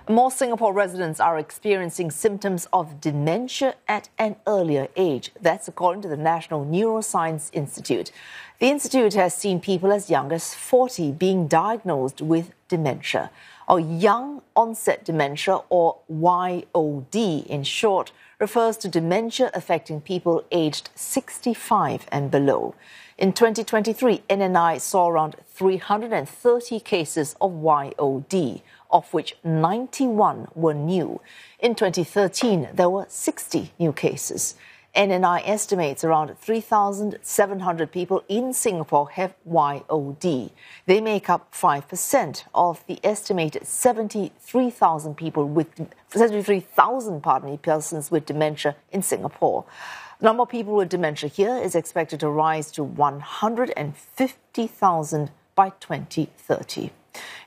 More Singapore residents are experiencing symptoms of dementia at an earlier age. That's according to the National Neuroscience Institute. The institute has seen people as young as 40 being diagnosed with dementia, or young onset dementia, or YOD in short, refers to dementia affecting people aged 65 and below. In 2023, NNI saw around 330 cases of YOD, of which 91 were new. In 2013, there were 60 new cases. NNI estimates around 3,700 people in Singapore have YOD. They make up 5% of the estimated 73,000 persons with dementia in Singapore. The number of people with dementia here is expected to rise to 150,000 by 2030.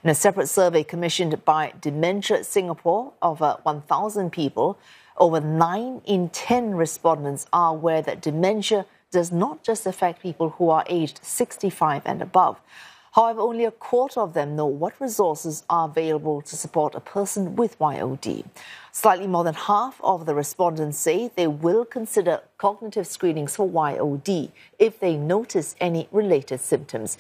In a separate survey commissioned by Dementia Singapore of 1,000 people, over 9 in 10 respondents are aware that dementia does not just affect people who are aged 65 and above. However, only a quarter of them know what resources are available to support a person with YOD. Slightly more than half of the respondents say they will consider cognitive screenings for YOD if they notice any related symptoms.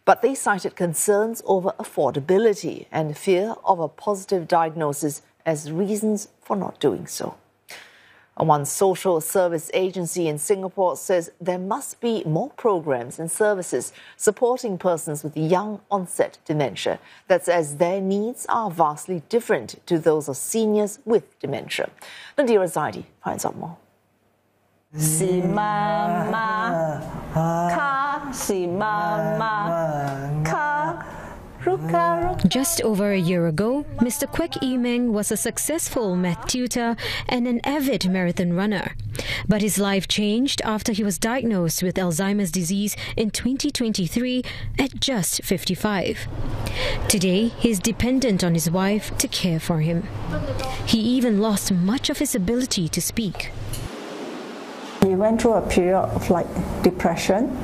But they cited concerns over affordability and fear of a positive diagnosis as reasons for not doing so. One social service agency in Singapore says there must be more programs and services supporting persons with young onset dementia. That's as their needs are vastly different to those of seniors with dementia. Nadira Zaidi finds out more. Si mama ka, si mama ka. Just over a year ago, Mr. Kwek Emeng was a successful math tutor and an avid marathon runner. But his life changed after he was diagnosed with Alzheimer's disease in 2023 at just 55. Today, he is dependent on his wife to care for him. He even lost much of his ability to speak. He went through a period of depression,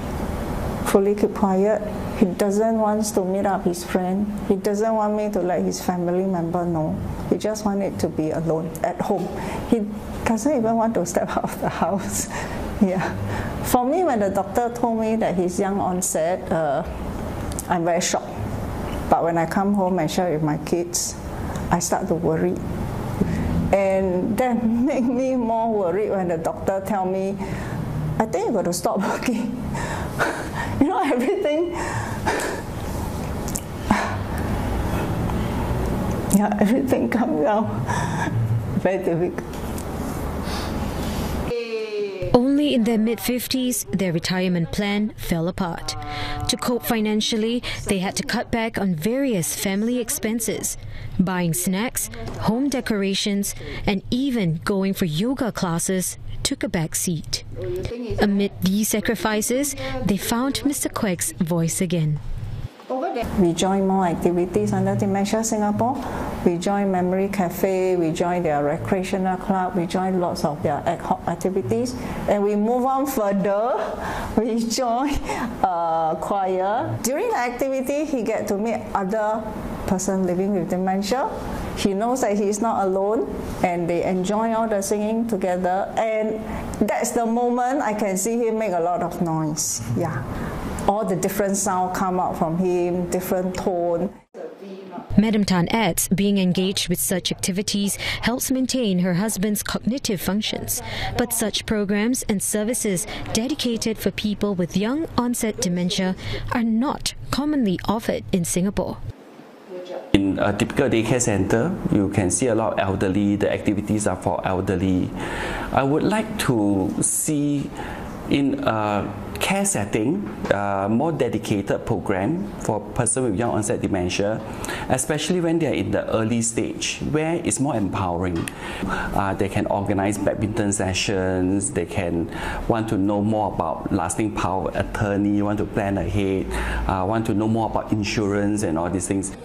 fully keep quiet. He doesn't want to meet up his friend. He doesn't want me to let his family member know. He just wanted to be alone at home. He doesn't even want to step out of the house. Yeah. For me, when the doctor told me that he's young onset, I'm very shocked. But when I come home and share with my kids, I start to worry. And that made me more worried when the doctor tell me, I think you got to stop working. Everything. Everything comes down. Very difficult. Only in their mid-50s, their retirement plan fell apart. To cope financially, they had to cut back on various family expenses, buying snacks, home decorations, and even going for yoga classes took a back seat. Amid these sacrifices, they found Mr. Kwek's voice again. We join more activities under Dementia Singapore. We join Memory Cafe, we join their recreational club, we join lots of their ad hoc activities. And we move on further, we join choir. During the activity, he gets to meet other person living with dementia. He knows that he's not alone, and they enjoy all the singing together. And that's the moment I can see him make a lot of noise. Yeah. All the different sound come out from him, different tone. Madam Tan adds being engaged with such activities helps maintain her husband's cognitive functions. But such programs and services dedicated for people with young onset dementia are not commonly offered in Singapore. In a typical daycare center, you can see a lot of elderly. The activities are for elderly. I would like to see in a care setting, more dedicated program for person with young onset dementia, especially when they are in the early stage, where it's more empowering. They can organize badminton sessions, they can want to know more about lasting power of attorney, want to plan ahead, want to know more about insurance and all these things.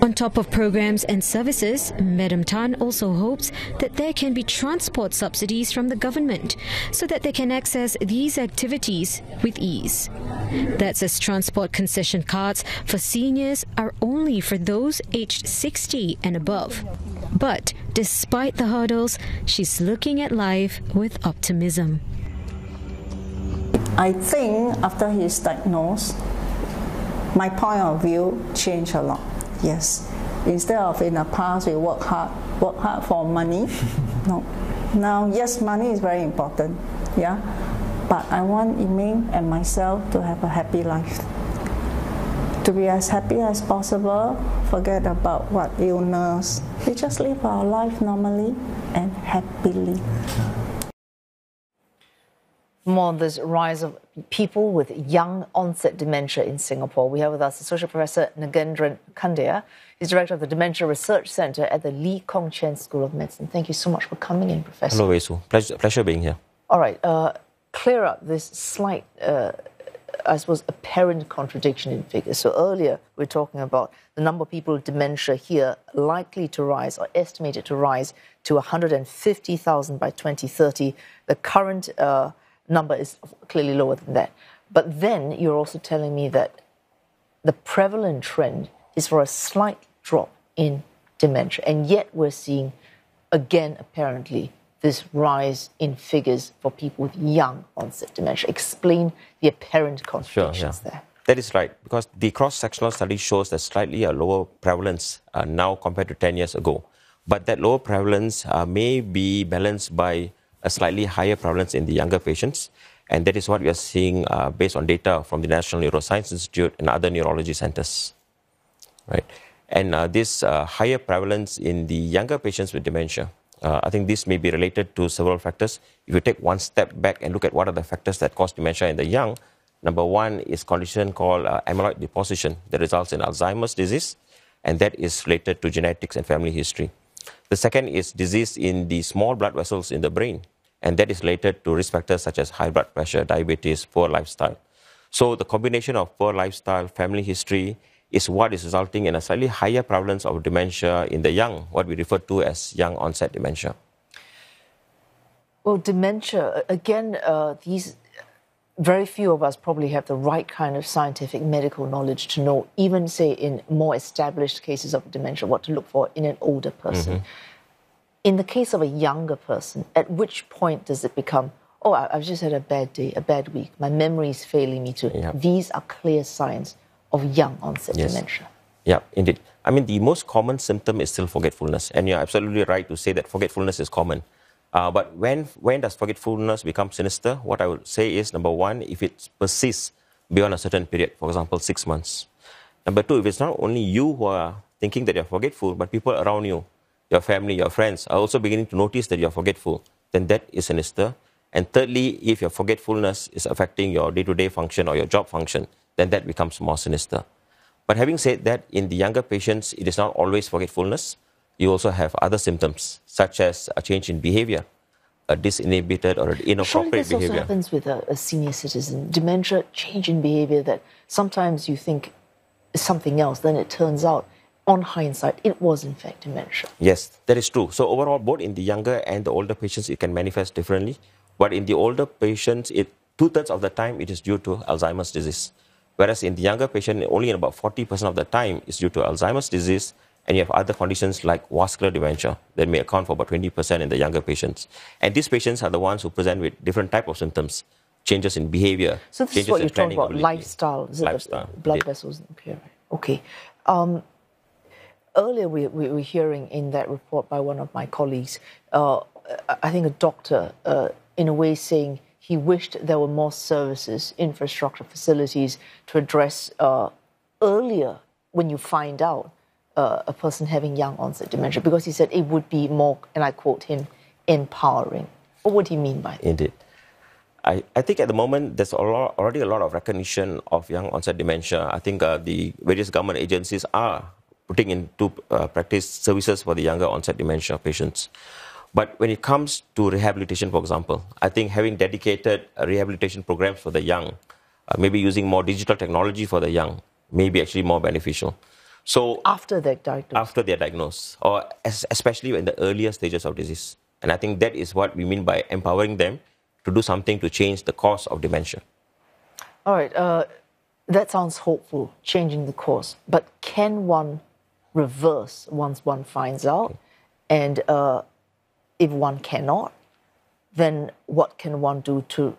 On top of programs and services, Madam Tan also hopes that there can be transport subsidies from the government so that they can access these activities with ease. That's as transport concession cards for seniors are only for those aged 60 and above. But despite the hurdles, she's looking at life with optimism. I think after he's diagnosed, my point of view changed a lot. Yes. Instead of in the past we work hard for money. No. Now, yes, money is very important. Yeah. But I want Yiming and myself to have a happy life. To be as happy as possible, forget about what illness. We just live our life normally and happily. More on this rise of people with young onset dementia in Singapore. We have with us Associate Professor Nagaendran Kandiah. He's Director of the Dementia Research Centre at the Lee Kong Chian School of Medicine. Thank you so much for coming in, Professor. Hello, Wesu. Pleasure being here. All right. Clear up this slight, I suppose, apparent contradiction in figures. So earlier we were talking about the number of people with dementia here likely to rise or estimated to rise to 150,000 by 2030. The current number is clearly lower than that. But then you're also telling me that the prevalent trend is for a slight drop in dementia. And yet we're seeing, again, apparently, this rise in figures for people with young onset dementia. Explain the apparent contradictions there. That is right, because the cross-sectional study shows that slightly a lower prevalence now compared to 10 years ago. But that lower prevalence may be balanced by a slightly higher prevalence in the younger patients. And that is what we are seeing based on data from the National Neuroscience Institute and other neurology centers. Right? And this higher prevalence in the younger patients with dementia, I think this may be related to several factors. If you take one step back and look at what are the factors that cause dementia in the young, number one is a condition called amyloid deposition that results in Alzheimer's disease, and that is related to genetics and family history. The second is disease in the small blood vessels in the brain, and that is related to risk factors such as high blood pressure, diabetes, poor lifestyle. So the combination of poor lifestyle, family history, is what is resulting in a slightly higher prevalence of dementia in the young, what we refer to as young onset dementia. Well, dementia, again, these very few of us probably have the right kind of scientific medical knowledge to know, even say in more established cases of dementia, what to look for in an older person. Mm-hmm. In the case of a younger person, at which point does it become, oh, I've just had a bad day, a bad week, my memory is failing me too. Yeah. These are clear signs of young onset dementia. Yeah, indeed. I mean, the most common symptom is still forgetfulness. And you're absolutely right to say that forgetfulness is common. But when does forgetfulness become sinister? What I would say is, number one, if it persists beyond a certain period, for example, 6 months. Number two, if it's not only you who are thinking that you're forgetful, but people around you, your family, your friends, are also beginning to notice that you're forgetful, then that is sinister. And thirdly, if your forgetfulness is affecting your day-to-day function or your job function, then that becomes more sinister. But having said that, in the younger patients, it is not always forgetfulness. You also have other symptoms, such as a change in behavior, a disinhibited or inappropriate behavior. Surely this also happens with a senior citizen. Dementia, change in behavior that sometimes you think is something else, then it turns out, on hindsight, it was in fact dementia. Yes, that is true. So overall, both in the younger and the older patients, it can manifest differently. But in the older patients, 2/3 of the time, it is due to Alzheimer's disease. Whereas in the younger patient, only in about 40% of the time is due to Alzheimer's disease, and you have other conditions like vascular dementia that may account for about 20% in the younger patients. And these patients are the ones who present with different types of symptoms, changes in behavior. So this is what you're talking about, lifestyle, blood vessels. Okay. Earlier we were hearing in that report by one of my colleagues, I think a doctor, in a way saying he wished there were more services, infrastructure, facilities to address earlier when you find out a person having young onset dementia, because he said it would be more, and I quote him, empowering. What would he mean by that? Indeed. I think at the moment there's already a lot of recognition of young onset dementia. I think the various government agencies are putting into practice services for the younger onset dementia patients. But when it comes to rehabilitation, for example, I think having dedicated rehabilitation programs for the young, maybe using more digital technology for the young, may be actually more beneficial. So after they're diagnosed? After they're diagnosed, or especially in the earlier stages of disease. And I think that is what we mean by empowering them to do something to change the course of dementia. All right, that sounds hopeful, changing the course. But can one reverse once one finds out? And if one cannot, then what can one do to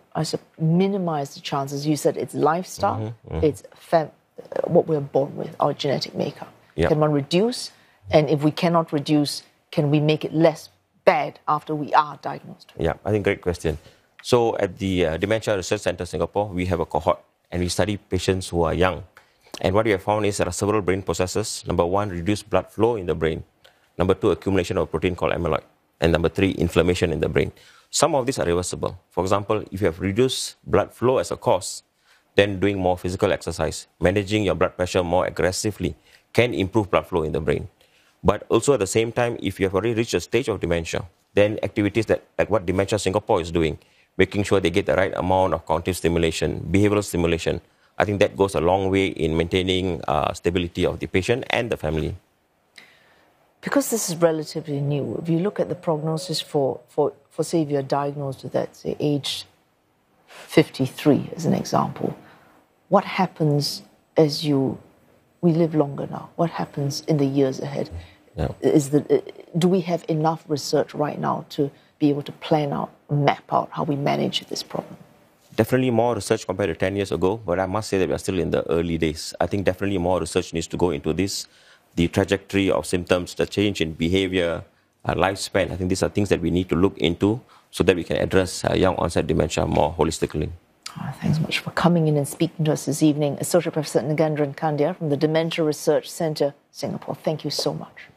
minimize the chances? You said it's lifestyle, it's what we're born with, our genetic makeup. Yep. Can one reduce? And if we cannot reduce, can we make it less bad after we are diagnosed? Yeah, I think great question. So at the Dementia Research Centre Singapore, we have a cohort and we study patients who are young. And what we have found is there are several brain processes. Number one, reduced blood flow in the brain. Number two, accumulation of a protein called amyloid. And number three, inflammation in the brain. Some of these are reversible. For example, if you have reduced blood flow as a cause, then doing more physical exercise, managing your blood pressure more aggressively can improve blood flow in the brain. But also at the same time, if you have already reached a stage of dementia, then activities like what Dementia Singapore is doing, making sure they get the right amount of cognitive stimulation, behavioral stimulation, I think that goes a long way in maintaining stability of the patient and the family. Because this is relatively new, if you look at the prognosis for say, if you're diagnosed with that, say, age 53 as an example, what happens as we live longer now? What happens in the years ahead? Yeah. Do we have enough research right now to be able to plan out, map out how we manage this problem? Definitely more research compared to 10 years ago, but I must say that we are still in the early days. I think definitely more research needs to go into this, the trajectory of symptoms, the change in behavior, lifespan. I think these are things that we need to look into so that we can address young onset dementia more holistically. Thanks so much for coming in and speaking to us this evening. Associate Professor Nagaendran Kandiah from the Dementia Research Centre Singapore. Thank you so much.